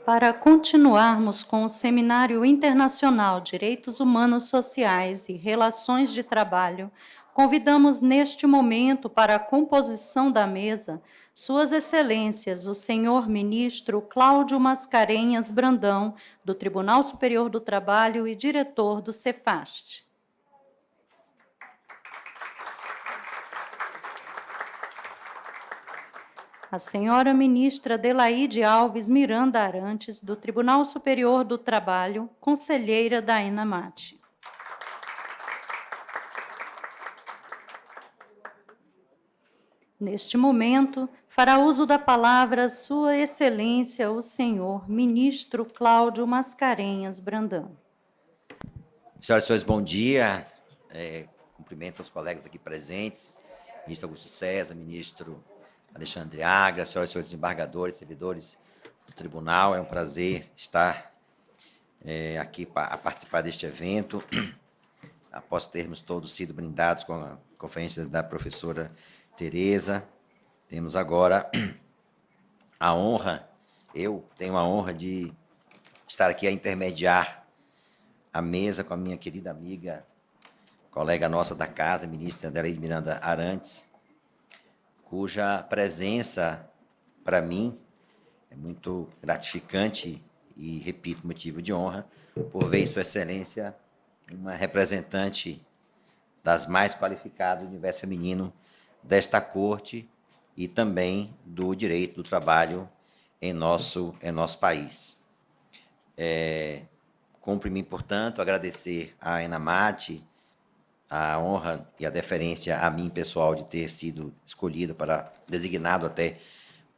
Para continuarmos com o Seminário Internacional Direitos Humanos Sociais e Relações de Trabalho, convidamos neste momento para a composição da mesa Suas Excelências, o senhor ministro Cláudio Mascarenhas Brandão, do Tribunal Superior do Trabalho e diretor do Cefast. A senhora ministra Adelaide Alves Miranda Arantes, do Tribunal Superior do Trabalho, conselheira da ENAMAT. Neste momento, fará uso da palavra Sua Excelência, o senhor ministro Cláudio Mascarenhas Brandão. Senhoras e senhores, bom dia. Cumprimentos aos colegas aqui presentes, ministro Augusto César, ministro Alexandre Agra, senhoras e senhores desembargadores, servidores do tribunal. É um prazer estar aqui a participar deste evento, após termos todos sido brindados com a conferência da professora Tereza. Temos agora a honra, eu tenho a honra de estar aqui a intermediar a mesa com a minha querida amiga, colega nossa da casa, ministra Adelaide Miranda Arantes, cuja presença, para mim, é muito gratificante e, repito, motivo de honra, por ver em Sua Excelência uma representante das mais qualificadas do universo feminino desta corte e também do direito do trabalho em nosso país. Cumpre-me, portanto, agradecer à ENAMAT a honra e a deferência a mim, pessoal, de ter sido escolhido designado até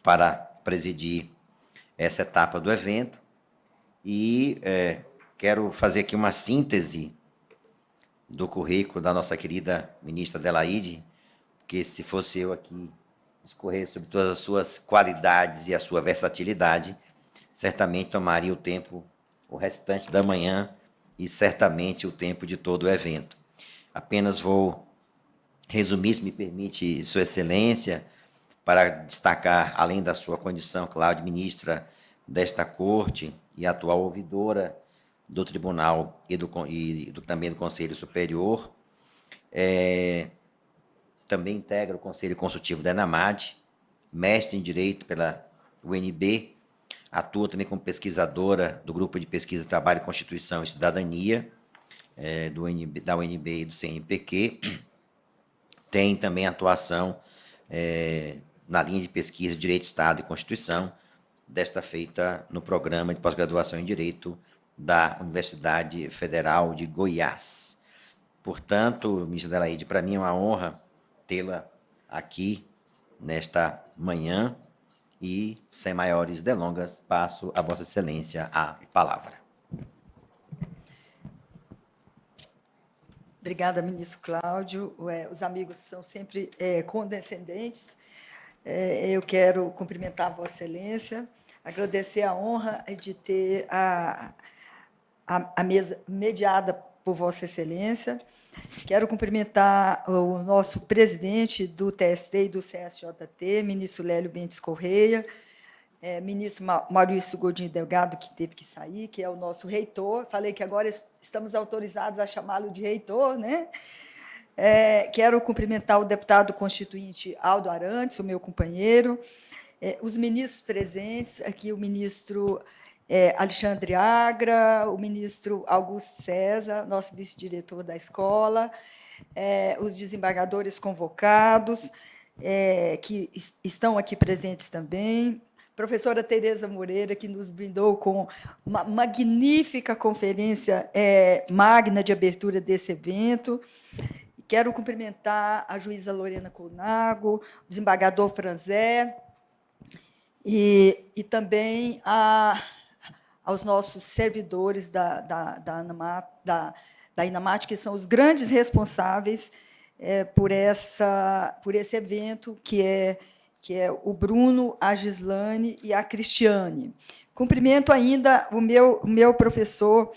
para presidir essa etapa do evento. E quero fazer aqui uma síntese do currículo da nossa querida ministra Adelaide, porque se fosse eu aqui discorrer sobre todas as suas qualidades e a sua versatilidade, certamente tomaria o tempo, o restante da manhã e certamente o tempo de todo o evento. Apenas vou resumir, se me permite, Sua Excelência, para destacar, além da sua condição, claro, de ministra desta corte e atual ouvidora do Tribunal e também do Conselho Superior, também integra o Conselho Consultivo da ENAMAT, mestre em Direito pela UNB, atua também como pesquisadora do Grupo de Pesquisa, Trabalho, Constituição e Cidadania, da UNB e do CNPq. Tem também atuação na linha de pesquisa Direito, Estado e Constituição, desta feita no programa de pós-graduação em Direito da Universidade Federal de Goiás. Portanto, ministra Adelaide, para mim é uma honra tê-la aqui nesta manhã e, sem maiores delongas, passo a Vossa Excelência a palavra. Obrigada, ministro Cláudio. Os amigos são sempre condescendentes. Eu quero cumprimentar a Vossa Excelência, agradecer a honra de ter a mesa mediada por Vossa Excelência. Quero cumprimentar o nosso presidente do TST e do CSJT, ministro Lélio Bentes Correia, ministro Maurício Godinho Delgado, que teve que sair, que é o nosso reitor. Falei que agora estamos autorizados a chamá-lo de reitor, né? Quero cumprimentar o deputado constituinte Aldo Arantes, o meu companheiro, os ministros presentes, aqui o ministro Alexandre Agra, o ministro Augusto César, nosso vice-diretor da escola, os desembargadores convocados, que estão aqui presentes também, professora Tereza Moreira, que nos brindou com uma magnífica conferência magna de abertura desse evento. Quero cumprimentar a juíza Lorena Colnago, o desembargador Franzé, e também aos nossos servidores da ENAMAT, que são os grandes responsáveis por esse evento, que é o Bruno, a Gislane e a Cristiane. Cumprimento ainda o meu professor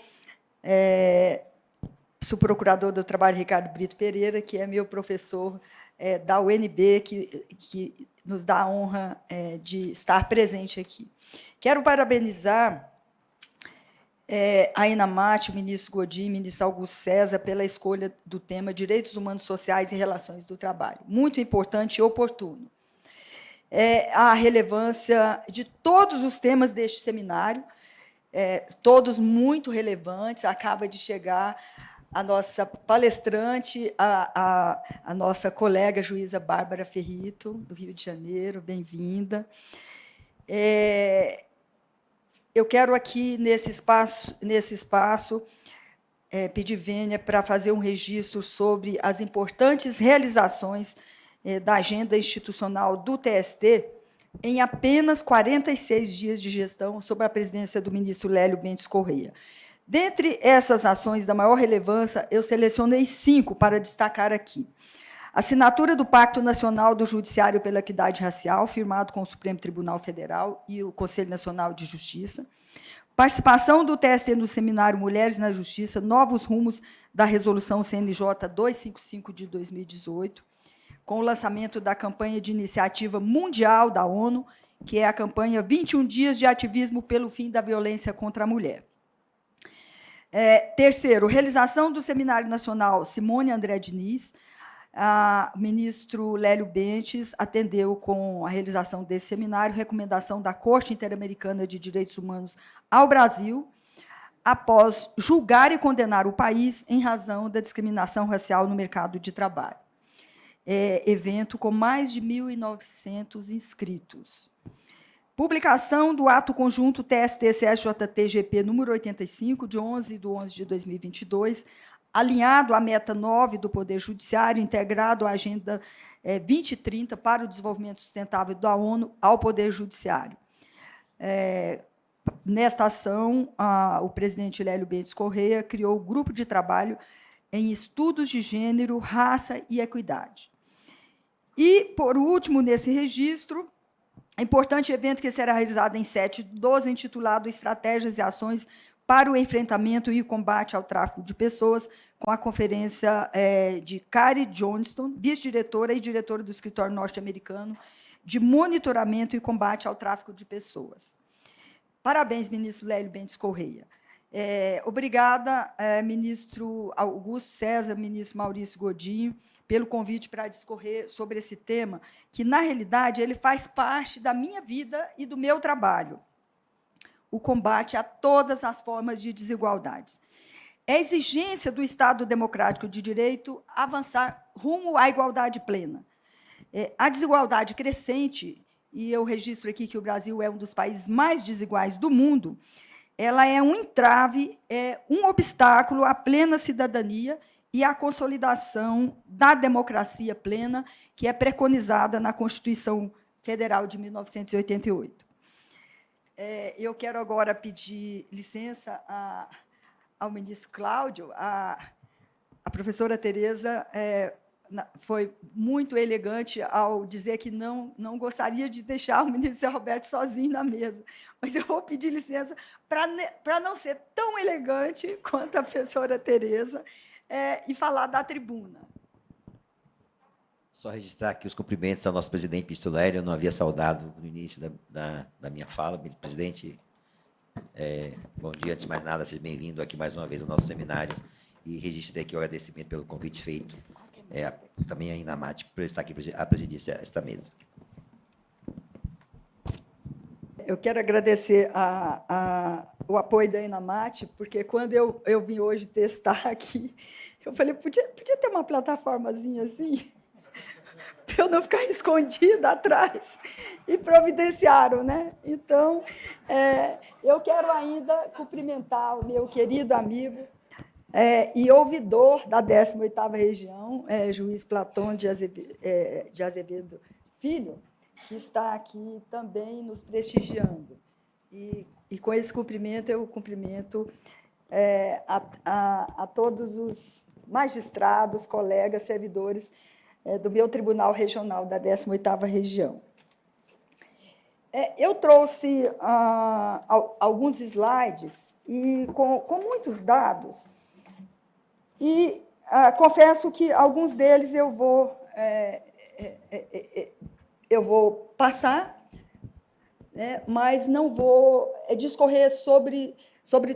subprocurador do Trabalho, Ricardo Brito Pereira, que é meu professor da UNB, que nos dá a honra de estar presente aqui. Quero parabenizar a Inamate, o ministro Godinho, o ministro Augusto César, pela escolha do tema Direitos Humanos Sociais e Relações do Trabalho. Muito importante e oportuno. A relevância de todos os temas deste seminário, todos muito relevantes. Acaba de chegar a nossa palestrante, a nossa colega juíza Bárbara Ferrito, do Rio de Janeiro, bem-vinda. Eu quero aqui, nesse espaço pedir vênia para fazer um registro sobre as importantes realizações da agenda institucional do TST em apenas 46 dias de gestão, sob a presidência do ministro Lélio Bentes Correia. Dentre essas ações da maior relevância, eu selecionei 5 para destacar aqui. Assinatura do Pacto Nacional do Judiciário pela Equidade Racial, firmado com o Supremo Tribunal Federal e o Conselho Nacional de Justiça. Participação do TST no seminário Mulheres na Justiça, Novos Rumos da Resolução CNJ 255 de 2018, com o lançamento da campanha de iniciativa mundial da ONU, que é a campanha 21 Dias de Ativismo pelo Fim da Violência contra a Mulher. Terceiro, realização do Seminário Nacional Simone André Diniz. O ministro Lélio Bentes atendeu com a realização desse seminário, recomendação da Corte Interamericana de Direitos Humanos ao Brasil, após julgar e condenar o país em razão da discriminação racial no mercado de trabalho. Evento com mais de 1.900 inscritos. Publicação do ato conjunto TST-CSJT-GP número 85, de 11/11 de 2022, alinhado à meta 9 do Poder Judiciário, integrado à Agenda 2030 para o Desenvolvimento Sustentável da ONU ao Poder Judiciário. Nesta ação, o presidente Lélio Bentes Correia criou o grupo de trabalho em estudos de gênero, raça e equidade. E, por último, nesse registro, importante evento que será realizado em 7/12, intitulado Estratégias e Ações para o Enfrentamento e o Combate ao Tráfico de Pessoas, com a conferência de Kari Johnston, vice-diretora e diretora do Escritório Norte-Americano de Monitoramento e Combate ao Tráfico de Pessoas. Parabéns, ministro Lélio Bentes Correia. Obrigada, ministro Augusto César, ministro Maurício Godinho, pelo convite para discorrer sobre esse tema, que, na realidade, ele faz parte da minha vida e do meu trabalho, o combate a todas as formas de desigualdades. É exigência do Estado democrático de direito avançar rumo à igualdade plena. A desigualdade crescente, e eu registro aqui que o Brasil é um dos países mais desiguais do mundo, ela é um entrave, um obstáculo à plena cidadania e à consolidação da democracia plena, que é preconizada na Constituição Federal de 1988. Eu quero agora pedir licença ao ministro Cláudio. A professora Tereza foi muito elegante ao dizer que não gostaria de deixar o ministro Roberto sozinho na mesa, mas eu vou pedir licença para não ser tão elegante quanto a professora Tereza, e falar da tribuna. Só registrar aqui os cumprimentos ao nosso presidente, ministro Lélio. Eu não havia saudado no início da minha fala. Presidente, bom dia. Antes de mais nada, seja bem-vindo aqui mais uma vez ao nosso seminário, e registro aqui o agradecimento pelo convite feito, também a Inamate, por estar aqui a presidir esta mesa. Eu quero agradecer o apoio da Inamate, porque, quando eu vim hoje testar aqui, eu falei, podia ter uma plataformazinha assim, para eu não ficar escondida atrás, e providenciaram, né? Então, eu quero ainda cumprimentar o meu querido amigo e ouvidor da 18ª Região, juiz Platão de Azevedo Filho, que está aqui também nos prestigiando. E com esse cumprimento, eu cumprimento a todos os magistrados, colegas, servidores do meu Tribunal Regional da 18ª Região. Eu trouxe alguns slides e com muitos dados, E confesso que alguns deles eu vou passar, né, mas não vou discorrer sobre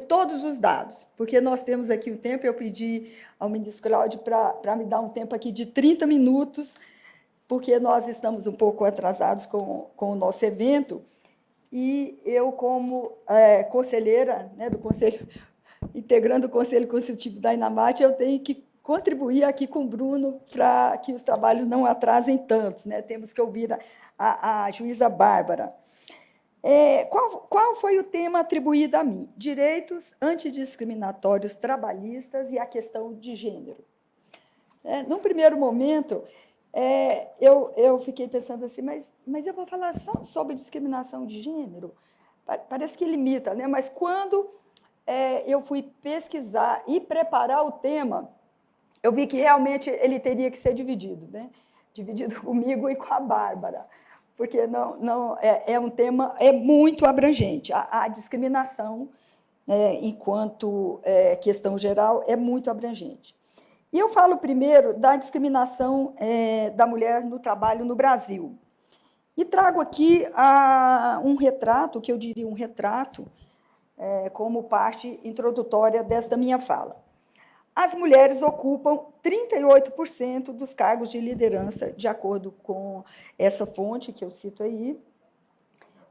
todos os dados, porque nós temos aqui o tempo. Eu pedi ao ministro Cláudio para me dar um tempo aqui de 30 minutos, porque nós estamos um pouco atrasados com o nosso evento, e eu, como conselheira, né, do Conselho, integrando o Conselho Consultivo da Inamate, eu tenho que contribuir aqui com o Bruno para que os trabalhos não atrasem tantos, né? Temos que ouvir a juíza Bárbara. Qual foi o tema atribuído a mim? Direitos antidiscriminatórios trabalhistas e a questão de gênero. Num primeiro momento, eu fiquei pensando assim, mas eu vou falar só sobre discriminação de gênero? Parece que limita, né? Mas quando eu fui pesquisar e preparar o tema, eu vi que realmente ele teria que ser dividido, né? Dividido comigo e com a Bárbara, porque é um tema muito abrangente. A discriminação, enquanto questão geral, é muito abrangente. E eu falo primeiro da discriminação da mulher no trabalho no Brasil. E trago aqui um retrato, que eu diria um retrato, como parte introdutória desta minha fala. As mulheres ocupam 38% dos cargos de liderança, de acordo com essa fonte que eu cito aí.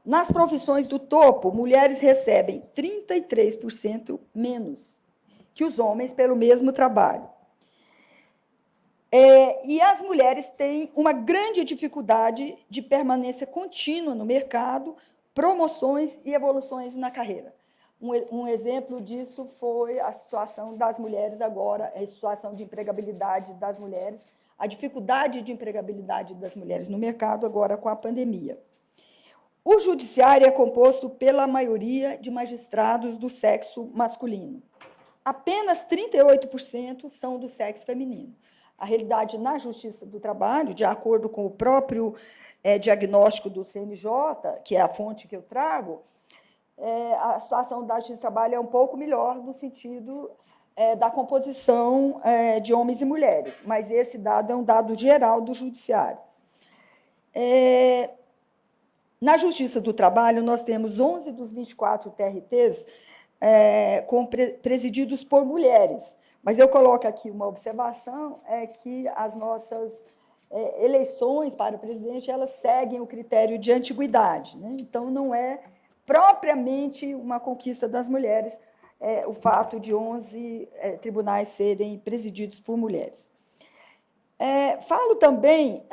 Nas profissões do topo, mulheres recebem 33% menos que os homens pelo mesmo trabalho. E as mulheres têm uma grande dificuldade de permanência contínua no mercado, promoções e evoluções na carreira. Um exemplo disso foi a situação das mulheres agora, a situação de empregabilidade das mulheres, a dificuldade de empregabilidade das mulheres no mercado agora com a pandemia. O judiciário é composto pela maioria de magistrados do sexo masculino. Apenas 38% são do sexo feminino. A realidade na Justiça do Trabalho, de acordo com o próprio diagnóstico do CNJ, que é a fonte que eu trago, a situação da Justiça do Trabalho é um pouco melhor no sentido da composição de homens e mulheres, mas esse dado é um dado geral do Judiciário. Na Justiça do Trabalho, nós temos 11 dos 24 TRTs presididos por mulheres, mas eu coloco aqui uma observação, que as nossas eleições para o presidente, elas seguem o critério de antiguidade, né? Então, não é propriamente uma conquista das mulheres o fato de 11 tribunais serem presididos por mulheres. Falo também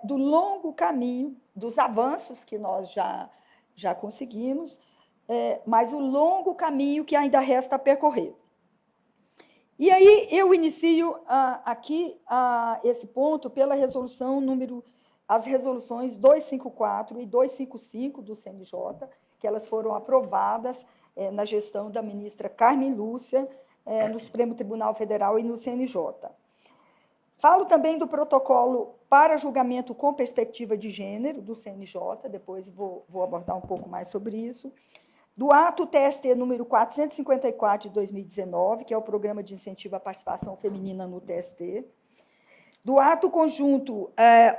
do longo caminho, dos avanços que nós já conseguimos, mas o longo caminho que ainda resta a percorrer. E aí eu inicio aqui esse ponto pela resolução as resoluções 254 e 255 do CNJ, que elas foram aprovadas na gestão da ministra Carmen Lúcia, no Supremo Tribunal Federal e no CNJ. Falo também do protocolo para julgamento com perspectiva de gênero, do CNJ, depois vou abordar um pouco mais sobre isso. Do ato TST número 454 de 2019, que é o Programa de Incentivo à Participação Feminina no TST. Do ato conjunto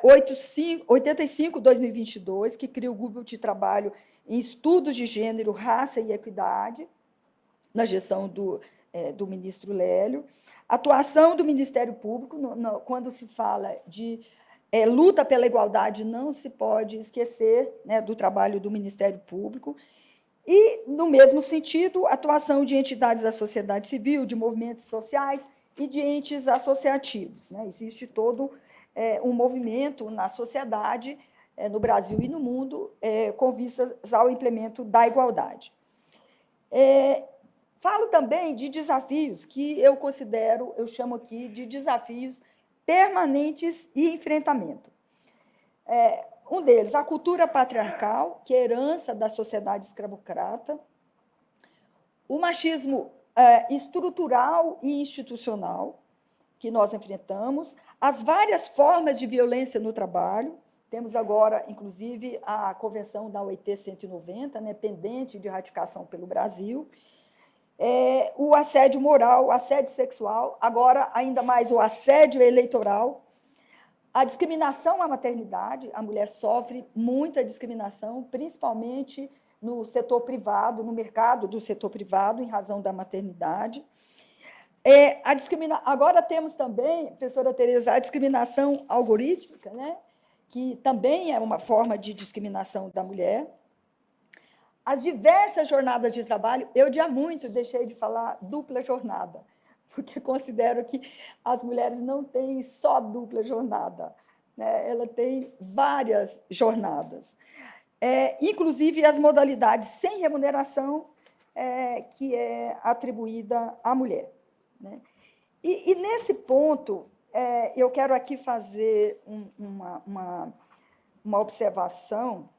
85/2022, que cria o grupo de trabalho em estudos de gênero, raça e equidade, na gestão do ministro Lélio. Atuação do Ministério Público, quando se fala de luta pela igualdade, não se pode esquecer, né, do trabalho do Ministério Público. E, no mesmo sentido, atuação de entidades da sociedade civil, de movimentos sociais e de entes associativos, né? Existe todo um movimento na sociedade, no Brasil e no mundo, com vistas ao implemento da igualdade. Falo também de desafios que eu chamo aqui de desafios permanentes e enfrentamento. Um deles, a cultura patriarcal, que é herança da sociedade escravocrata, o machismo estrutural e institucional que nós enfrentamos, as várias formas de violência no trabalho. Temos agora, inclusive, a Convenção da OIT 190, né, pendente de ratificação pelo Brasil, o assédio moral, o assédio sexual, agora ainda mais o assédio eleitoral, a discriminação à maternidade. A mulher sofre muita discriminação, principalmente no setor privado, no mercado do setor privado, em razão da maternidade. Agora temos também, professora Tereza, a discriminação algorítmica, né? Que também é uma forma de discriminação da mulher. As diversas jornadas de trabalho, eu já muito deixei de falar dupla jornada, porque considero que as mulheres não têm só dupla jornada, né? Ela tem várias jornadas. Inclusive as modalidades sem remuneração, que é atribuída à mulher, né? E nesse ponto, eu quero aqui fazer uma observação,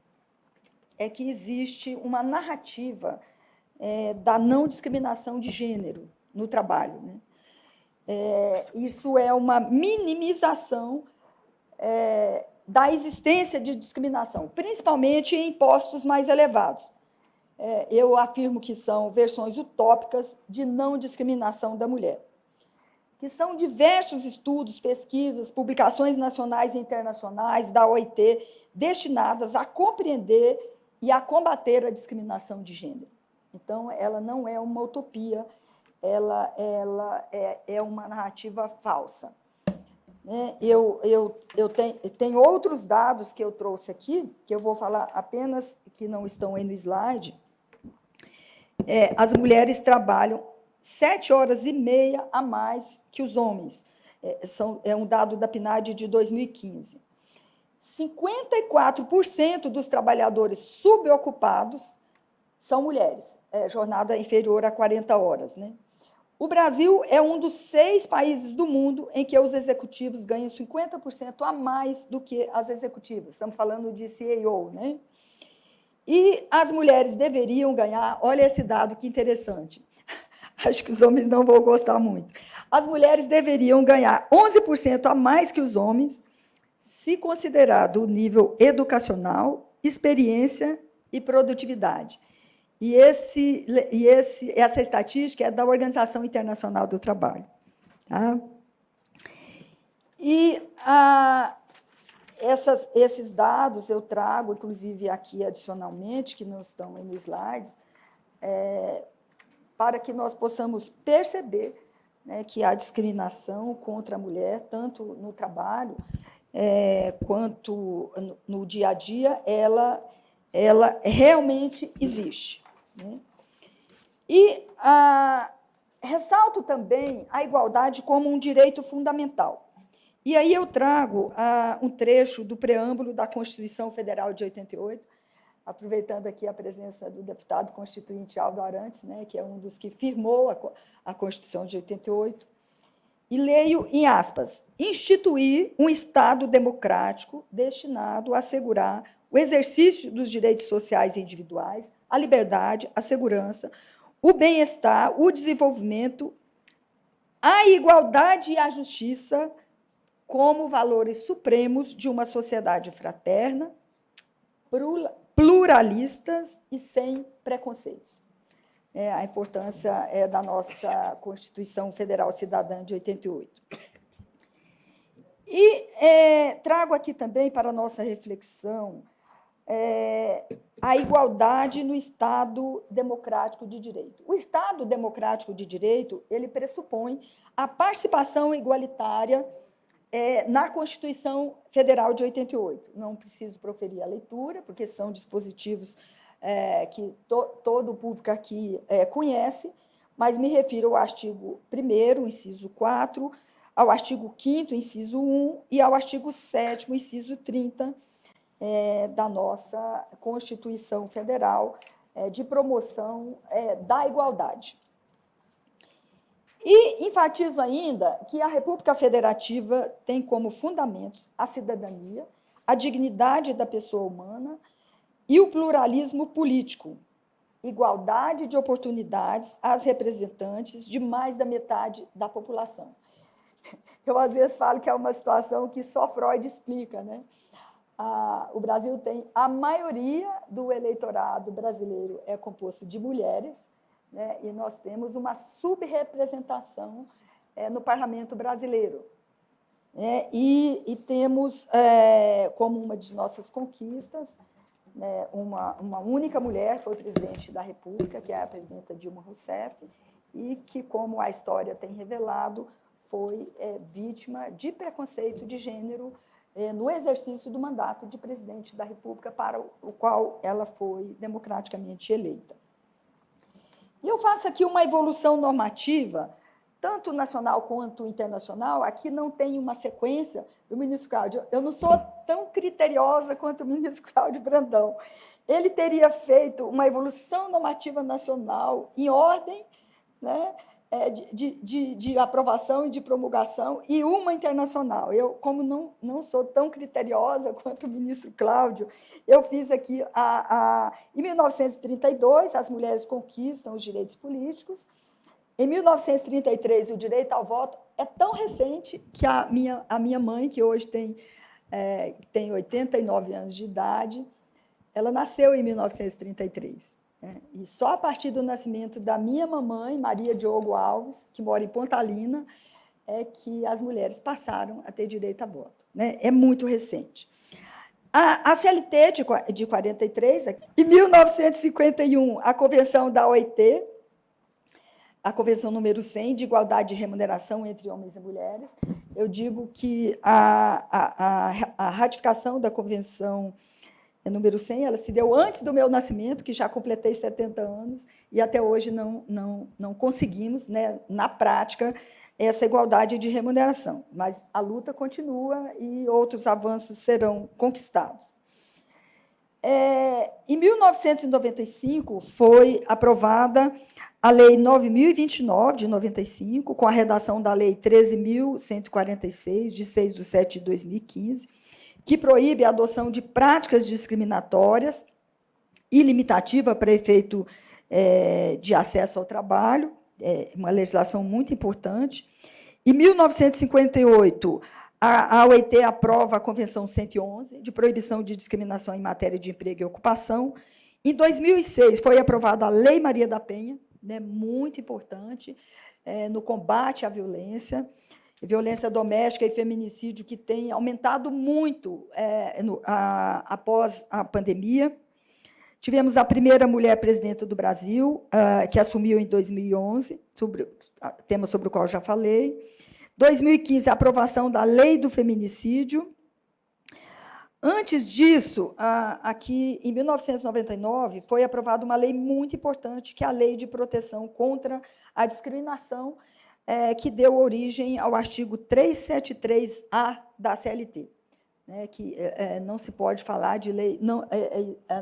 que existe uma narrativa da não discriminação de gênero no trabalho, né? Isso é uma minimização da existência de discriminação, principalmente em postos mais elevados. Eu afirmo que são versões utópicas de não discriminação da mulher, que são diversos estudos, pesquisas, publicações nacionais e internacionais da OIT destinadas a compreender e a combater a discriminação de gênero. Então, ela não é uma utopia, ela é uma narrativa falsa. Eu tenho outros dados que eu trouxe aqui, que eu vou falar apenas, que não estão aí no slide. As mulheres trabalham 7 horas e meia a mais que os homens. É um dado da PNAD de 2015. 54% dos trabalhadores subocupados são mulheres, jornada inferior a 40 horas, né? O Brasil é um dos 6 países do mundo em que os executivos ganham 50% a mais do que as executivas. Estamos falando de CEO, né? E as mulheres deveriam ganhar, olha esse dado que interessante, acho que os homens não vão gostar muito. As mulheres deveriam ganhar 11% a mais que os homens, se considerado o nível educacional, experiência e produtividade. E essa estatística é da Organização Internacional do Trabalho. Tá? E esses dados eu trago, inclusive, aqui adicionalmente, que não estão aí nos slides, para que nós possamos perceber, né, que a discriminação contra a mulher, tanto no trabalho quanto no dia a dia, ela realmente existe, né? E ressalto também a igualdade como um direito fundamental. E aí eu trago um trecho do preâmbulo da Constituição Federal de 88, aproveitando aqui a presença do deputado constituinte Aldo Arantes, né, que é um dos que firmou a Constituição de 88, e leio em aspas: instituir um Estado democrático destinado a assegurar o exercício dos direitos sociais e individuais, a liberdade, a segurança, o bem-estar, o desenvolvimento, a igualdade e a justiça como valores supremos de uma sociedade fraterna, pluralistas e sem preconceitos. A importância da nossa Constituição Federal Cidadã de 88. E trago aqui também para a nossa reflexão a igualdade no Estado democrático de direito. O Estado democrático de direito, ele pressupõe a participação igualitária na Constituição Federal de 88. Não preciso proferir a leitura, porque são dispositivos que todo o público aqui conhece, mas me refiro ao artigo 1º, inciso 4, ao artigo 5º, inciso 1, e ao artigo 7º, inciso 30, da nossa Constituição Federal, de promoção da igualdade. E enfatizo ainda que a República Federativa tem como fundamentos a cidadania, a dignidade da pessoa humana e o pluralismo político, igualdade de oportunidades às representantes de mais da metade da população. Eu, às vezes, falo que é uma situação que só Freud explica, né? O Brasil tem a maioria do eleitorado brasileiro é composto de mulheres, né, e nós temos uma subrepresentação no parlamento brasileiro. E temos, como uma de nossas conquistas, né, uma única mulher foi presidente da República, que é a presidenta Dilma Rousseff, e que, como a história tem revelado, foi vítima de preconceito de gênero no exercício do mandato de presidente da República, para o qual ela foi democraticamente eleita. E eu faço aqui uma evolução normativa, tanto nacional quanto internacional. Aqui não tem uma sequência. O ministro Cláudio, eu não sou tão criteriosa quanto o ministro Cláudio Brandão. Ele teria feito uma evolução normativa nacional em ordem, né, de aprovação e de promulgação, e uma internacional. Eu, como não sou tão criteriosa quanto o ministro Cláudio, eu fiz aqui, em 1932, as mulheres conquistam os direitos políticos. Em 1933, o direito ao voto é tão recente que a minha mãe, que hoje tem 89 anos de idade, ela nasceu em 1933. E só a partir do nascimento da minha mamãe, Maria Diogo Alves, que mora em Pontalina, é que as mulheres passaram a ter direito a voto. É muito recente. A CLT de 43, em 1951, a Convenção da OIT, a Convenção número 100, de igualdade de remuneração entre homens e mulheres. Eu digo que a ratificação da Convenção número 100, ela se deu antes do meu nascimento, que já completei 70 anos, e até hoje não conseguimos, né, na prática, essa igualdade de remuneração. Mas a luta continua e outros avanços serão conquistados. Em 1995, foi aprovada a Lei 9.029, de 95, com a redação da Lei 13.146, de 6/7 de 2015, que proíbe a adoção de práticas discriminatórias e limitativa para efeito de acesso ao trabalho, uma legislação muito importante. Em 1958, a OIT aprova a Convenção 111, de proibição de discriminação em matéria de emprego e ocupação. Em 2006, foi aprovada a Lei Maria da Penha, né, muito importante, no combate à violência doméstica e feminicídio, que tem aumentado muito após a pandemia. Tivemos a primeira mulher presidente do Brasil, que assumiu em 2011, tema sobre o qual já falei. 2015, a aprovação da Lei do Feminicídio. Antes disso, aqui, em 1999, foi aprovada uma lei muito importante, que é a Lei de Proteção contra a Discriminação, que deu origem ao artigo 373-A da CLT, né, que não se pode falar de lei,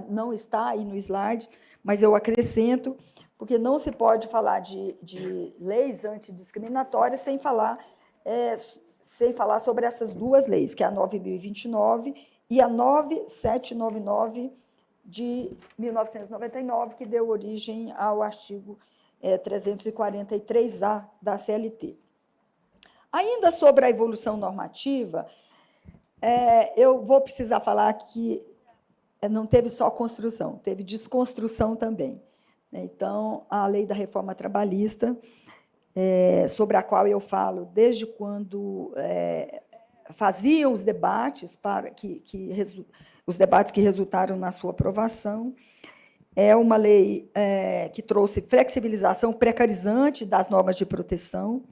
não está aí no slide, mas eu acrescento, porque não se pode falar de leis antidiscriminatórias sem falar sobre essas duas leis, que é a 9.029 e a 9.799 de 1999, que deu origem ao artigo 343-A da CLT. Ainda sobre a evolução normativa, eu vou precisar falar que não teve só construção, teve desconstrução também. Então, a Lei da Reforma Trabalhista, sobre a qual eu falo desde quando faziam os debates, os debates que resultaram na sua aprovação, é uma lei que trouxe flexibilização precarizante das normas de proteção,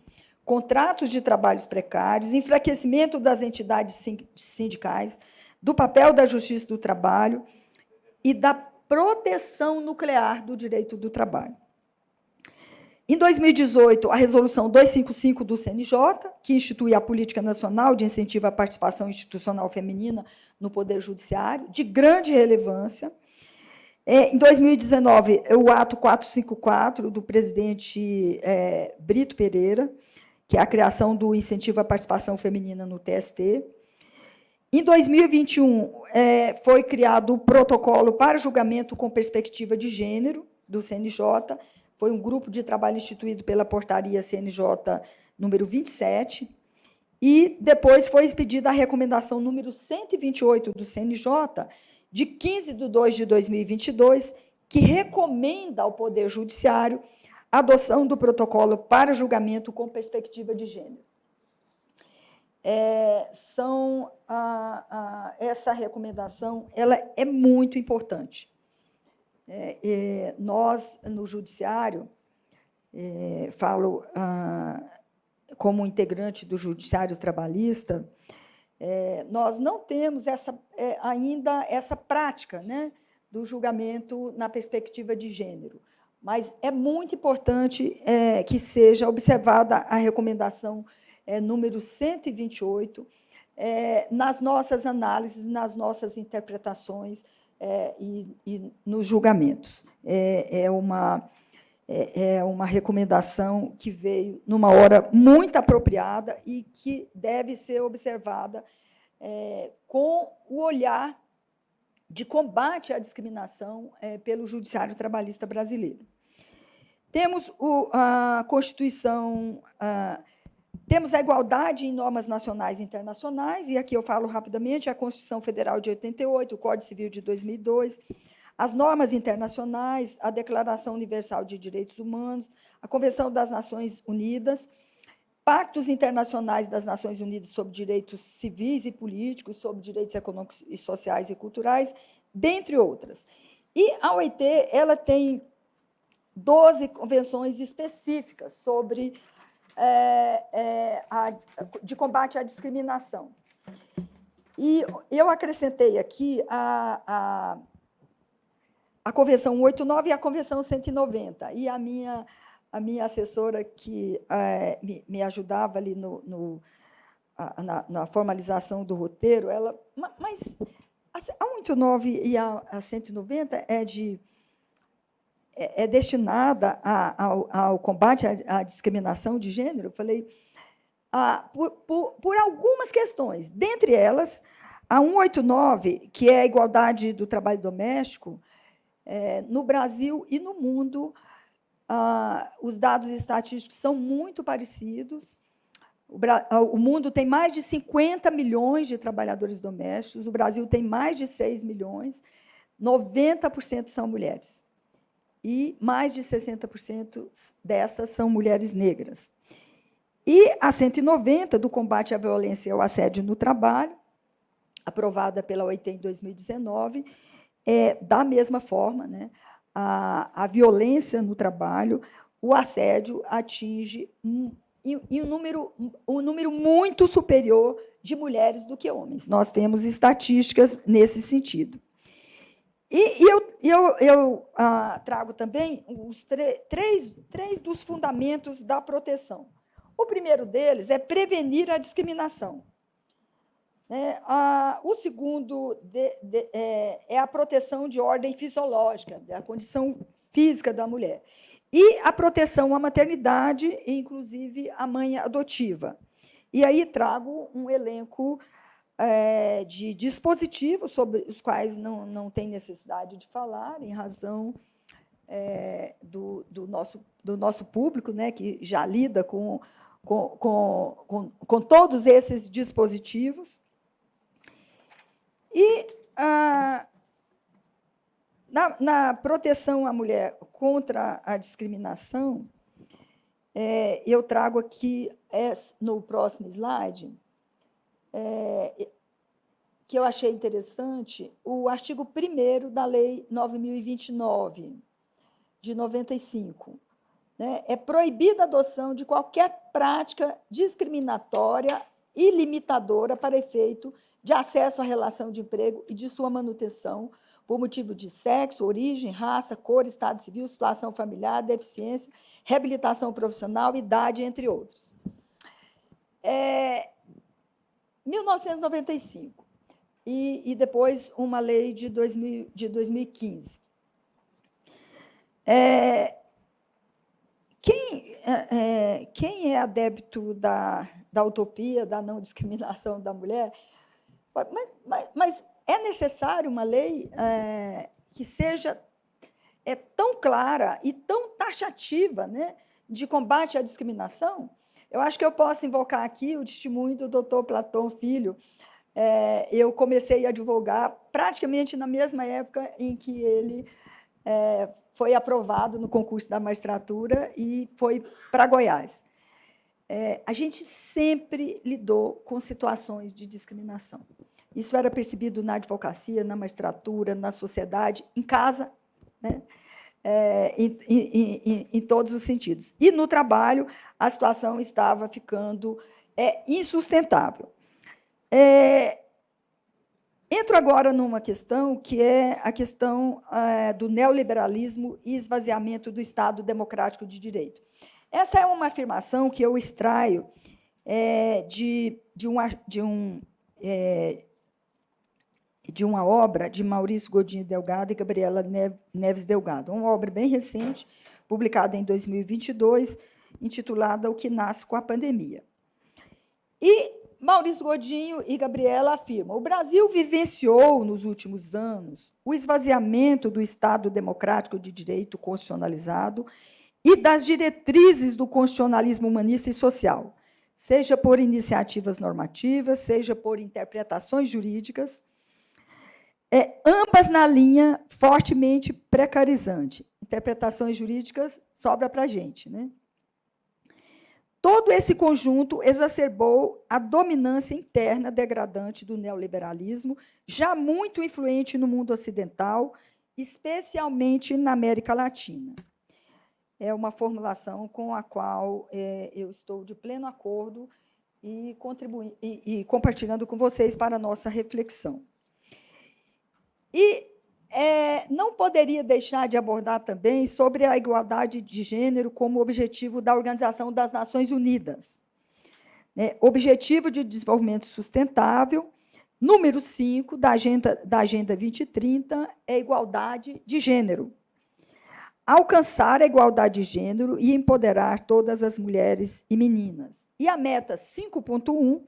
contratos de trabalhos precários, enfraquecimento das entidades sindicais, do papel da Justiça do Trabalho e da proteção nuclear do direito do trabalho. Em 2018, a Resolução 255 do CNJ, que institui a Política Nacional de Incentivo à Participação Institucional Feminina no Poder Judiciário, de grande relevância. Em 2019, o ato 454 do presidente Brito Pereira, que é a criação do incentivo à participação feminina no TST. Em 2021, foi criado o protocolo para julgamento com perspectiva de gênero do CNJ, foi um grupo de trabalho instituído pela portaria CNJ número 27, e depois foi expedida a recomendação número 128 do CNJ, de 15 de 2 de 2022, que recomenda ao Poder Judiciário adoção do protocolo para julgamento com perspectiva de gênero. Essa recomendação ela é muito importante. Nós, no Judiciário, falo como integrante do Judiciário Trabalhista, nós não temos ainda essa prática, né, do julgamento na perspectiva de gênero, mas é muito importante que seja observada a recomendação número 128 nas nossas análises, nas nossas interpretações e nos julgamentos. É uma recomendação que veio numa hora muito apropriada e que deve ser observada com o olhar de combate à discriminação pelo Judiciário Trabalhista brasileiro. Temos a Constituição, temos a igualdade em normas nacionais e internacionais, e aqui eu falo rapidamente, a Constituição Federal de 88, o Código Civil de 2002, as normas internacionais, a Declaração Universal de Direitos Humanos, a Convenção das Nações Unidas, pactos internacionais das Nações Unidas sobre direitos civis e políticos, sobre direitos econômicos e sociais e culturais, dentre outras. E a OIT ela tem 12 convenções específicas sobre de combate à discriminação. E eu acrescentei aqui a Convenção 189 e a Convenção 190. E a minha assessora, que me ajudava ali na formalização do roteiro, ela... Mas a 189 e a 190 é destinada ao combate à discriminação de gênero. Eu falei, por algumas questões, dentre elas, a 189, que é a igualdade do trabalho doméstico, no Brasil e no mundo, os dados estatísticos são muito parecidos. O mundo tem mais de 50 milhões de trabalhadores domésticos, o Brasil tem mais de 6 milhões, 90% são mulheres. E mais de 60% dessas são mulheres negras. E a 190, do combate à violência e ao assédio no trabalho, aprovada pela OIT em 2019, da mesma forma, né, a violência no trabalho, o assédio atinge um número muito superior de mulheres do que homens. Nós temos estatísticas nesse sentido. E eu trago também os três dos fundamentos da proteção. O primeiro deles é prevenir a discriminação. O segundo é a proteção de ordem fisiológica, da condição física da mulher. E a proteção à maternidade, inclusive à mãe adotiva. E aí trago um elenco de dispositivos sobre os quais não tem necessidade de falar, em razão do nosso público, né, que já lida com todos esses dispositivos. E na proteção à mulher contra a discriminação, eu trago aqui, no próximo slide, que eu achei interessante, o artigo 1º da Lei 9.029, de 95. Né? É proibida a adoção de qualquer prática discriminatória e limitadora para efeito de acesso à relação de emprego e de sua manutenção por motivo de sexo, origem, raça, cor, estado civil, situação familiar, deficiência, reabilitação profissional, idade, entre outros. 1995, e depois uma lei de 2015. Quem é adepto da utopia, da não discriminação da mulher, mas é necessário uma lei que seja tão clara e tão taxativa, né, de combate à discriminação? Eu acho que eu posso invocar aqui o testemunho do doutor Platão Filho. Eu comecei a advogar praticamente na mesma época em que ele foi aprovado no concurso da magistratura e foi para Goiás. A gente sempre lidou com situações de discriminação. Isso era percebido na advocacia, na magistratura, na sociedade, em casa, né? Em todos os sentidos. E, no trabalho, a situação estava ficando insustentável. Entro agora numa questão que é a questão do neoliberalismo e esvaziamento do Estado democrático de direito. Essa é uma afirmação que eu extraio de uma obra de Maurício Godinho Delgado e Gabriela Neves Delgado, uma obra bem recente, publicada em 2022, intitulada O que nasce com a pandemia. E Maurício Godinho e Gabriela afirmam: o Brasil vivenciou, nos últimos anos, o esvaziamento do Estado democrático de direito constitucionalizado e das diretrizes do constitucionalismo humanista e social, seja por iniciativas normativas, seja por interpretações jurídicas, ambas na linha fortemente precarizante. Interpretações jurídicas sobra para a gente, né? Todo esse conjunto exacerbou a dominância interna degradante do neoliberalismo, já muito influente no mundo ocidental, especialmente na América Latina. É uma formulação com a qual eu estou de pleno acordo e compartilhando com vocês para a nossa reflexão. E não poderia deixar de abordar também sobre a igualdade de gênero como objetivo da Organização das Nações Unidas. Objetivo de Desenvolvimento Sustentável, número 5 da Agenda 2030, é igualdade de gênero. Alcançar a igualdade de gênero e empoderar todas as mulheres e meninas. E a meta 5.1,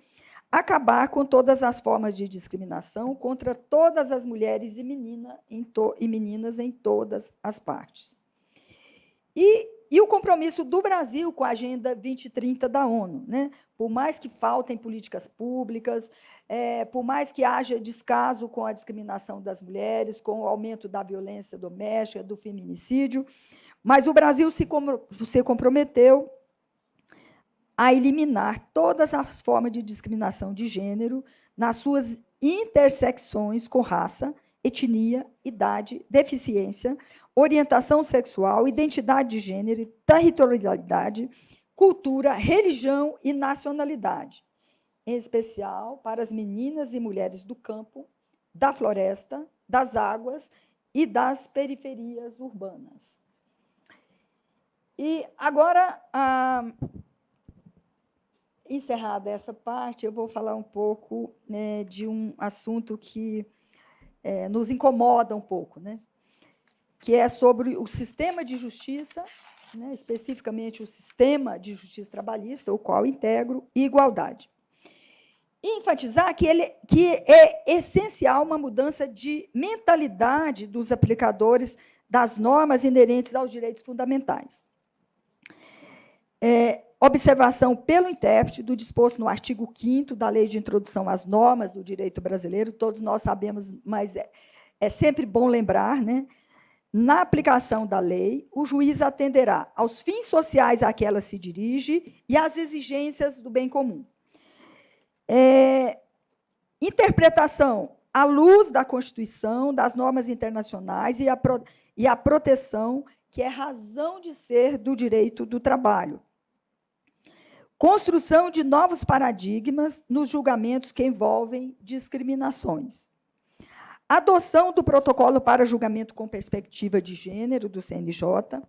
acabar com todas as formas de discriminação contra todas as mulheres e meninas em todas as partes. E o compromisso do Brasil com a Agenda 2030 da ONU, né? Por mais que faltem políticas públicas, por mais que haja descaso com a discriminação das mulheres, com o aumento da violência doméstica, do feminicídio, mas o Brasil se comprometeu a eliminar todas as formas de discriminação de gênero nas suas intersecções com raça, etnia, idade, deficiência, orientação sexual, identidade de gênero, territorialidade, cultura, religião e nacionalidade, em especial para as meninas e mulheres do campo, da floresta, das águas e das periferias urbanas. E agora, encerrada essa parte, eu vou falar um pouco, né, de um assunto que nos incomoda um pouco, né, que é sobre o sistema de justiça, né, especificamente o sistema de justiça trabalhista, o qual integro, e igualdade. E enfatizar que é essencial uma mudança de mentalidade dos aplicadores das normas inerentes aos direitos fundamentais. Observação pelo intérprete do disposto no artigo 5º da Lei de Introdução às Normas do Direito Brasileiro, todos nós sabemos, mas é sempre bom lembrar, né? Na aplicação da lei, o juiz atenderá aos fins sociais a que ela se dirige e às exigências do bem comum. Interpretação à luz da Constituição, das normas internacionais e a proteção, que é razão de ser do direito do trabalho. Construção de novos paradigmas nos julgamentos que envolvem discriminações. Adoção do protocolo para julgamento com perspectiva de gênero do CNJ.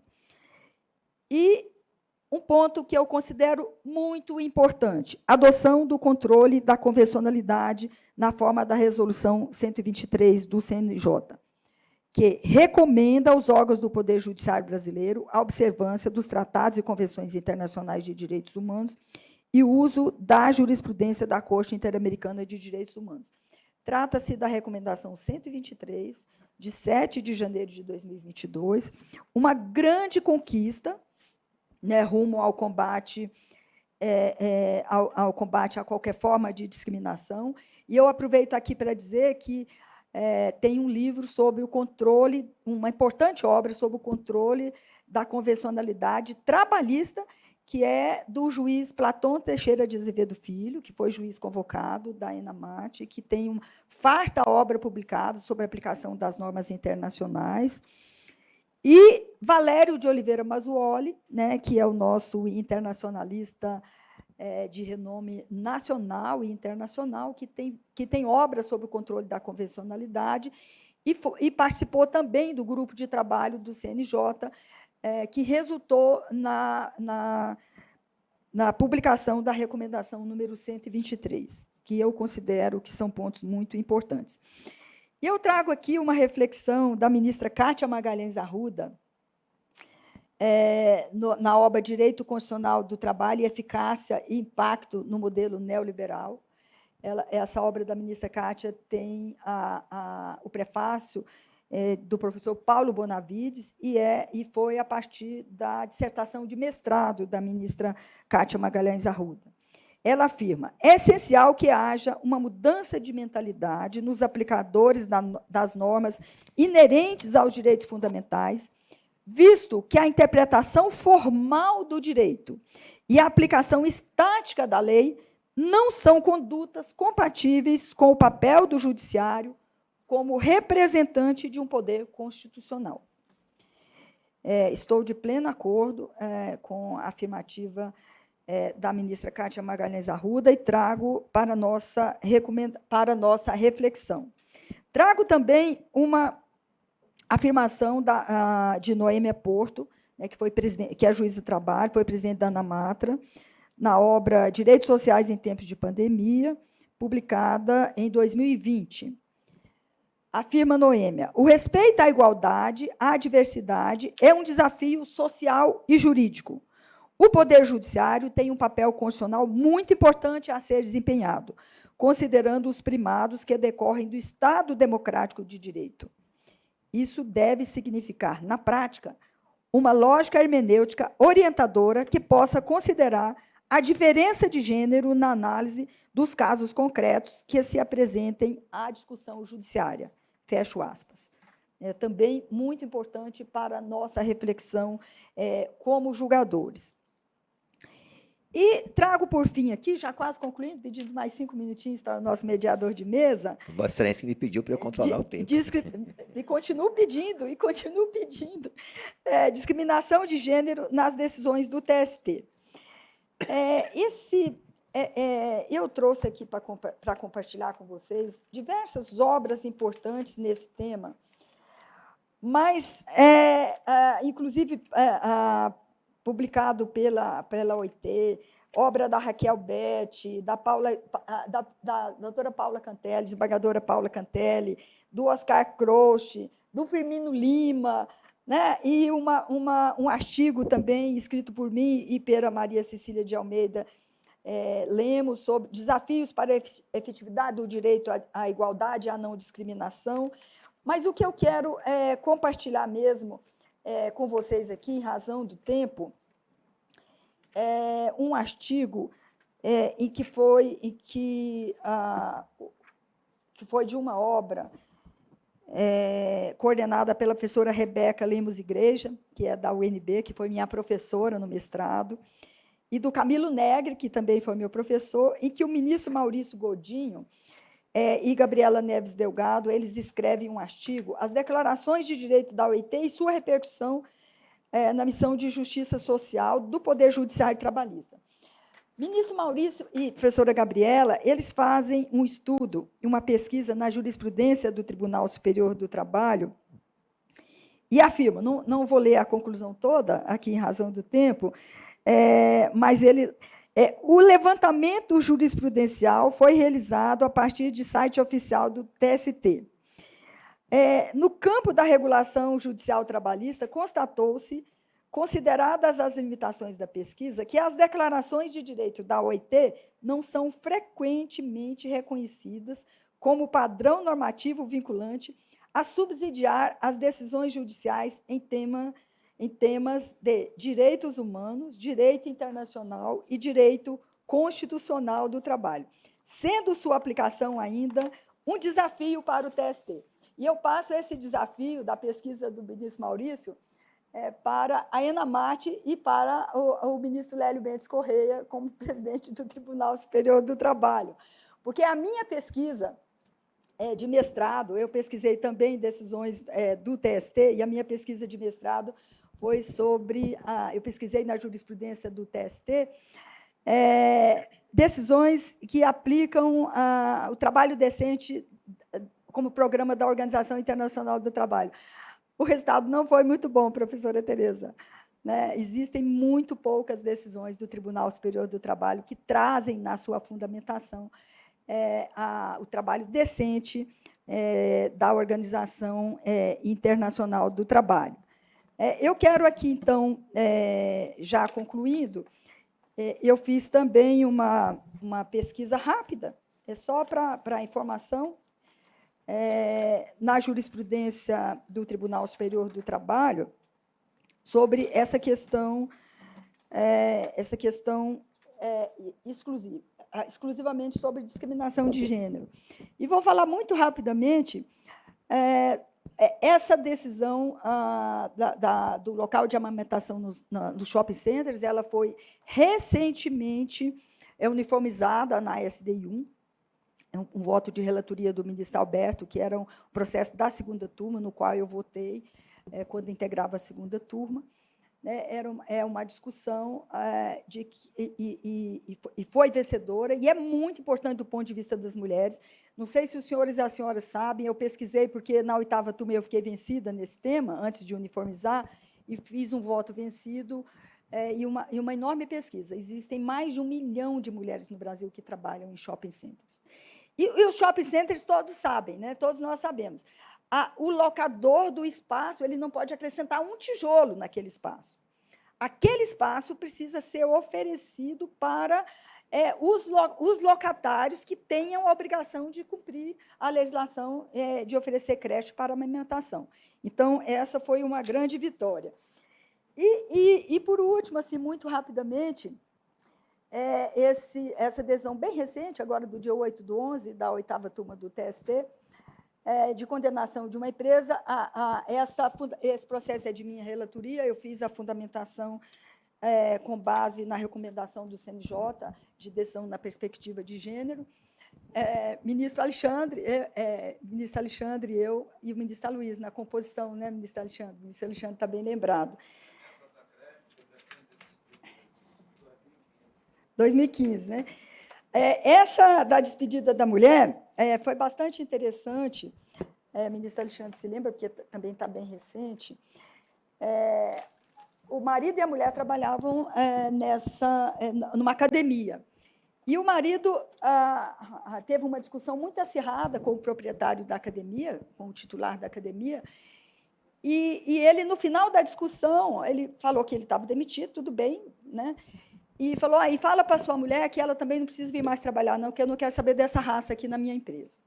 E um ponto que eu considero muito importante, adoção do controle da convencionalidade na forma da Resolução 123 do CNJ, que recomenda aos órgãos do Poder Judiciário brasileiro a observância dos tratados e convenções internacionais de direitos humanos e o uso da jurisprudência da Corte Interamericana de Direitos Humanos. Trata-se da Recomendação 123, de 7 de janeiro de 2022, uma grande conquista, né, rumo ao combate, ao combate a qualquer forma de discriminação. E eu aproveito aqui para dizer que tem um livro sobre o controle, uma importante obra sobre o controle da convencionalidade trabalhista, que é do juiz Platão Teixeira de Azevedo Filho, que foi juiz convocado da ENAMAT, que tem uma farta obra publicada sobre a aplicação das normas internacionais. E Valério de Oliveira Mazzuoli, né, que é o nosso internacionalista de renome nacional e internacional, que tem obras sobre o controle da convencionalidade, e participou também do grupo de trabalho do CNJ, que resultou na publicação da recomendação número 123, que eu considero que são pontos muito importantes. E eu trago aqui uma reflexão da ministra Kátia Magalhães Arruda, na obra Direito Constitucional do Trabalho e Eficácia e Impacto no Modelo Neoliberal. Essa obra da ministra Kátia tem o prefácio do professor Paulo Bonavides, e foi a partir da dissertação de mestrado da ministra Kátia Magalhães Arruda. Ela afirma: é essencial que haja uma mudança de mentalidade nos aplicadores das normas inerentes aos direitos fundamentais, visto que a interpretação formal do direito e a aplicação estática da lei não são condutas compatíveis com o papel do judiciário como representante de um poder constitucional. Estou de pleno acordo com a afirmativa da ministra Kátia Magalhães Arruda e trago para nossa reflexão. Trago também uma afirmação de Noêmia Porto, né, que é juíza de trabalho, foi presidente da ANAMATRA, na obra Direitos Sociais em Tempos de Pandemia, publicada em 2020. Afirma Noêmia: o respeito à igualdade, à diversidade, é um desafio social e jurídico. O Poder Judiciário tem um papel constitucional muito importante a ser desempenhado, considerando os primados que decorrem do Estado democrático de direito. Isso deve significar, na prática, uma lógica hermenêutica orientadora que possa considerar a diferença de gênero na análise dos casos concretos que se apresentem à discussão judiciária. Fecho aspas. Também muito importante para a nossa reflexão como julgadores. E trago, por fim, aqui, já quase concluindo, pedindo mais 5 minutinhos para o nosso mediador de mesa. Vossa Excelência me pediu para eu controlar o tempo. E continuo pedindo. Discriminação de gênero nas decisões do TST. Eu trouxe aqui para compartilhar com vocês diversas obras importantes nesse tema, mas, inclusive, publicado pela OIT, obra da Raquel Betti, da doutora Paula Cantelli, desembargadora Paula Cantelli, do Oscar Croce, do Firmino Lima, né? E um artigo também escrito por mim e pela Maria Cecília de Almeida Lemos, sobre desafios para a efetividade do direito à igualdade e à não discriminação. Mas o que eu quero compartilhar mesmo com vocês aqui, em razão do tempo, um artigo que foi de uma obra coordenada pela professora Rebeca Lemos Igreja, que é da UNB, que foi minha professora no mestrado, e do Camilo Negri, que também foi meu professor, em que o ministro Maurício Godinho e Gabriela Neves Delgado, eles escrevem um artigo, As Declarações de Direito da OIT e sua repercussão na missão de justiça social do Poder Judiciário Trabalhista. Ministro Maurício e professora Gabriela, eles fazem um estudo, uma pesquisa na jurisprudência do Tribunal Superior do Trabalho e afirmam, não vou ler a conclusão toda, aqui em razão do tempo, mas o levantamento jurisprudencial foi realizado a partir de site oficial do TST. No campo da regulação judicial trabalhista, constatou-se, consideradas as limitações da pesquisa, que as declarações de direito da OIT não são frequentemente reconhecidas como padrão normativo vinculante a subsidiar as decisões judiciais em temas de direitos humanos, direito internacional e direito constitucional do trabalho, sendo sua aplicação ainda um desafio para o TST. E eu passo esse desafio da pesquisa do ministro Maurício para a Enamate e para o ministro Lélio Mendes Correia, como presidente do Tribunal Superior do Trabalho. Porque a minha pesquisa de mestrado, eu pesquisei também decisões do TST, e a minha pesquisa de mestrado foi sobre... eu pesquisei na jurisprudência do TST, decisões que aplicam o trabalho decente como programa da Organização Internacional do Trabalho. O resultado não foi muito bom, professora Tereza. Né? Existem muito poucas decisões do Tribunal Superior do Trabalho que trazem na sua fundamentação o trabalho decente da Organização Internacional do Trabalho. Eu quero aqui, então, já concluindo, eu fiz também uma pesquisa rápida, só para informação, na jurisprudência do Tribunal Superior do Trabalho, sobre essa questão exclusivamente sobre discriminação de gênero. E vou falar muito rapidamente, essa decisão do local de amamentação nos shopping centers, ela foi recentemente uniformizada na SDI1, um voto de relatoria do ministro Alberto, que era um processo da segunda turma, no qual eu votei quando integrava a segunda turma. É uma discussão e foi vencedora, e é muito importante do ponto de vista das mulheres. Não sei se os senhores e as senhoras sabem, eu pesquisei, porque na 8ª turma eu fiquei vencida nesse tema, antes de uniformizar, e fiz um voto vencido e uma enorme pesquisa. Existem mais de 1 milhão de mulheres no Brasil que trabalham em shopping centers. E os shopping centers todos sabem, né? Todos nós sabemos. O locador do espaço ele não pode acrescentar um tijolo naquele espaço. Aquele espaço precisa ser oferecido para os locatários que tenham a obrigação de cumprir a legislação de oferecer creche para amamentação. Então, essa foi uma grande vitória. E por último, assim, muito rapidamente, essa adesão bem recente, agora do dia 8/11, da 8ª turma do TST, de condenação de uma empresa, esse processo é de minha relatoria, eu fiz a fundamentação com base na recomendação do CNJ, de decisão na perspectiva de gênero. Ministro Alexandre, eu e o ministro Aloysio, na composição, né, ministro Alexandre? O ministro Alexandre está bem lembrado. 2015, né? Essa da despedida da mulher foi bastante interessante. Ministro Alexandre se lembra, porque também está bem recente. O marido e a mulher trabalhavam numa academia. E o marido teve uma discussão muito acirrada com o proprietário da academia, com o titular da academia, e ele, no final da discussão, ele falou que ele estava demitido, tudo bem, né? E falou, e fala para a sua mulher que ela também não precisa vir mais trabalhar, não, que eu não quero saber dessa raça aqui na minha empresa.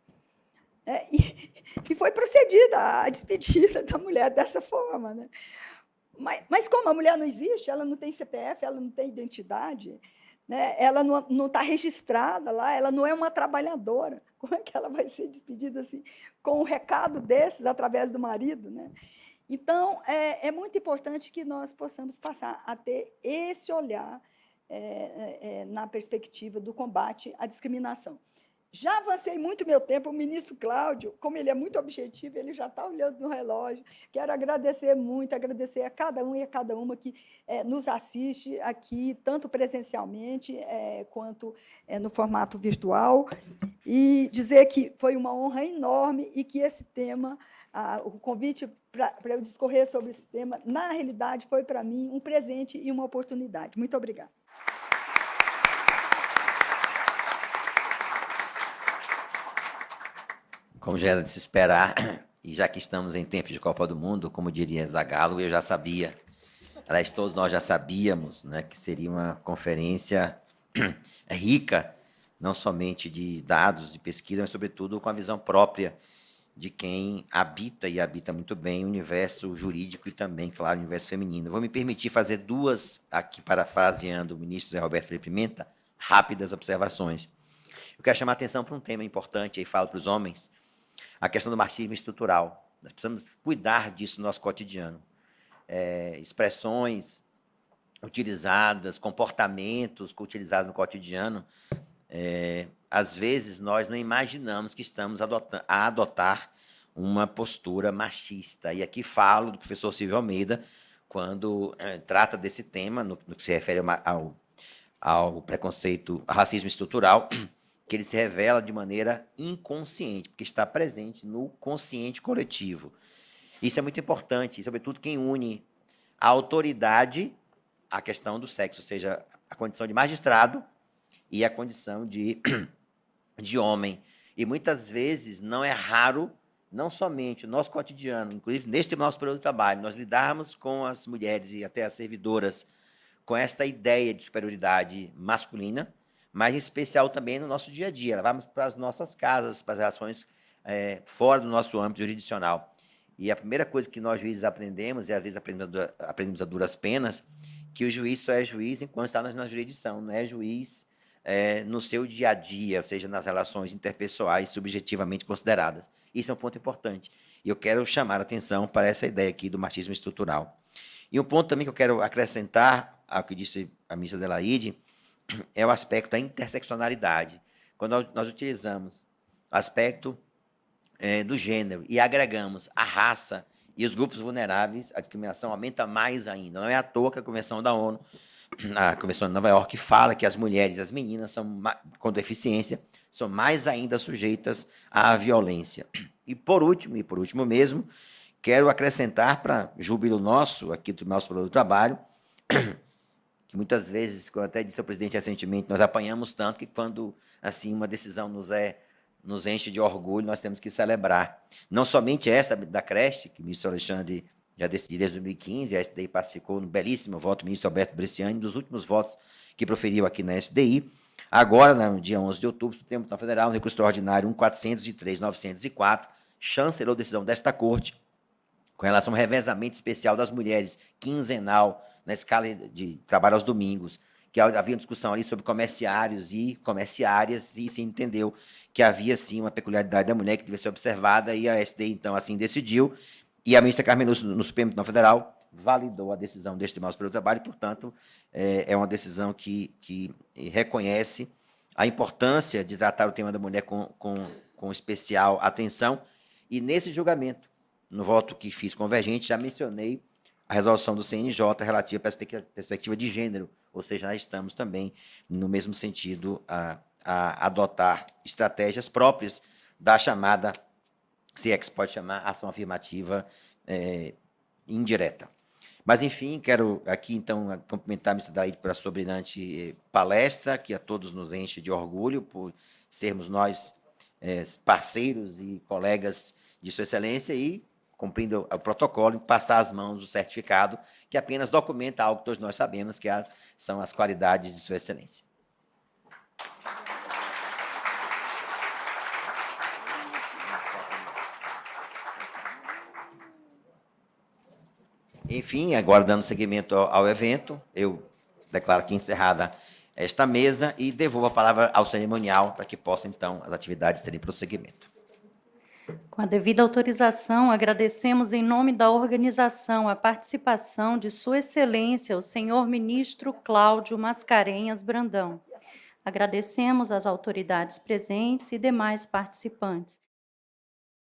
E foi procedida a despedida da mulher dessa forma. Né? Mas como a mulher não existe, ela não tem CPF, ela não tem identidade, né? Ela não está registrada lá, ela não é uma trabalhadora. Como é que ela vai ser despedida assim, com um recado desses, através do marido? Né? Então, é muito importante que nós possamos passar a ter esse olhar na perspectiva do combate à discriminação. Já avancei muito meu tempo, o ministro Cláudio, como ele é muito objetivo, ele já está olhando no relógio. Quero agradecer muito, agradecer a cada um e a cada uma que nos assiste aqui, tanto presencialmente quanto no formato virtual, e dizer que foi uma honra enorme e que esse tema, o convite para eu discorrer sobre esse tema, na realidade, foi para mim um presente e uma oportunidade. Muito obrigada. Como já era de se esperar, e já que estamos em tempos de Copa do Mundo, como diria Zagallo, eu já sabia, aliás, todos nós já sabíamos, né, que seria uma conferência rica, não somente de dados, de pesquisa, mas, sobretudo, com a visão própria de quem habita, e habita muito bem, o universo jurídico e também, claro, o universo feminino. Vou me permitir fazer duas, aqui parafraseando o ministro Zé Roberto Freire Pimenta, rápidas observações. Eu quero chamar a atenção para um tema importante, aí falo para os homens, a questão do machismo estrutural. Nós precisamos cuidar disso no nosso cotidiano. Expressões utilizadas, comportamentos utilizados no cotidiano, às vezes nós não imaginamos que estamos a adotar uma postura machista. E aqui falo do professor Silvio Almeida, quando trata desse tema, no que se refere ao preconceito, ao racismo estrutural, que ele se revela de maneira inconsciente, porque está presente no consciente coletivo. Isso é muito importante, sobretudo quem une a autoridade à questão do sexo, ou seja, a condição de magistrado e a condição de homem. E muitas vezes não é raro, não somente o nosso cotidiano, inclusive neste nosso período de trabalho, nós lidarmos com as mulheres e até as servidoras com esta ideia de superioridade masculina, mas em especial também no nosso dia a dia. Vamos para as nossas casas, para as relações fora do nosso âmbito jurisdicional. E a primeira coisa que nós juízes aprendemos, e às vezes aprendemos a duras penas, que o juiz só é juiz enquanto está na jurisdição, não é juiz no seu dia a dia, ou seja, nas relações interpessoais subjetivamente consideradas. Isso é um ponto importante. E eu quero chamar a atenção para essa ideia aqui do machismo estrutural. E um ponto também que eu quero acrescentar ao que disse a ministra Adelaide é o aspecto da interseccionalidade. Quando nós utilizamos o aspecto do gênero e agregamos a raça e os grupos vulneráveis, a discriminação aumenta mais ainda. Não é à toa que a Convenção da ONU, a Convenção de Nova York, fala que as mulheres e as meninas com deficiência são mais ainda sujeitas à violência. E por último mesmo, quero acrescentar para júbilo nosso, aqui do nosso programa do trabalho, que muitas vezes, como eu até disse ao presidente recentemente, nós apanhamos tanto que quando assim uma decisão nos enche de orgulho, nós temos que celebrar. Não somente essa da creche, que o ministro Alexandre já decidiu desde 2015, a SDI pacificou no belíssimo voto do ministro Alberto Bresciani, dos últimos votos que proferiu aqui na SDI. Agora, no dia 11 de outubro, o Supremo Tribunal Federal, no recurso extraordinário 1.403.904, chancelou a decisão desta Corte com relação ao revezamento especial das mulheres, quinzenal, na escala de trabalho aos domingos, que havia uma discussão ali sobre comerciários e comerciárias, e se entendeu que havia, sim, uma peculiaridade da mulher que devia ser observada, e a SDI, então, assim decidiu, e a ministra Carmen Lúcia, no Supremo Tribunal Federal, validou a decisão deste Tribunal Superior do Trabalho, e, portanto, é uma decisão que reconhece a importância de tratar o tema da mulher com especial atenção, e nesse julgamento, no voto que fiz convergente, já mencionei a resolução do CNJ relativa à perspectiva de gênero, ou seja, nós estamos também no mesmo sentido a adotar estratégias próprias da chamada, se é que se pode chamar, ação afirmativa indireta. Mas, enfim, quero aqui, então, cumprimentar a ministra Adelaide pela sua brilhante palestra, que a todos nos enche de orgulho por sermos nós parceiros e colegas de Sua Excelência e, cumprindo o protocolo, passar às mãos o certificado, que apenas documenta algo que todos nós sabemos, que são as qualidades de Sua Excelência. Enfim, agora dando seguimento ao evento, eu declaro aqui encerrada esta mesa e devolvo a palavra ao cerimonial para que possa, então, as atividades terem prosseguimento. Com a devida autorização, agradecemos em nome da organização a participação de Sua Excelência, o senhor ministro Cláudio Mascarenhas Brandão. Agradecemos às autoridades presentes e demais participantes.